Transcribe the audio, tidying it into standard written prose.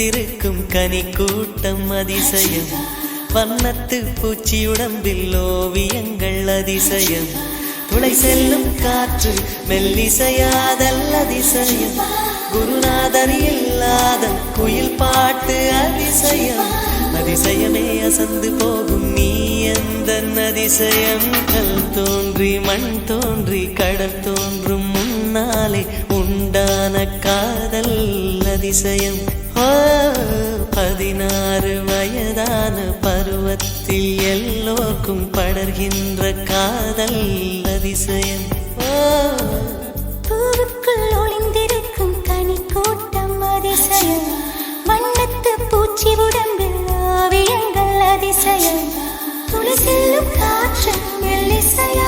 ஒளிந்திருக்கும் கனி கூட்டம் அதிசயம். வண்ணத்து பூச்சி உடம்பில் ஓவியங்கள் அதிசயம். துளை செல்லும் காற்று மெல்லிசையாதல் அதிசயம். குருநாதர் இல்லாத குயில் பாட்டு அதிசயம். அதிசயமே அசந்து போகும் நீ எந்த அதிசயம். கல் தோன்றி மண் தோன்றி கடல் தோன்றும் முன்னாலே உண்டான காதல் அதிசயம். 16 வயதான பருவத்தில் எல்லோருக்கும் படர்கின்ற காதல் அதிசயம். பூவுக்குள் ஒளிந்திருக்கும் கனி கூட்டம் அதிசயம். வண்ணத்து பூச்சி உடம்பில் ஓவியங்கள் அதிசயம். துளி செல்லும் காற்று மெல்லிசையா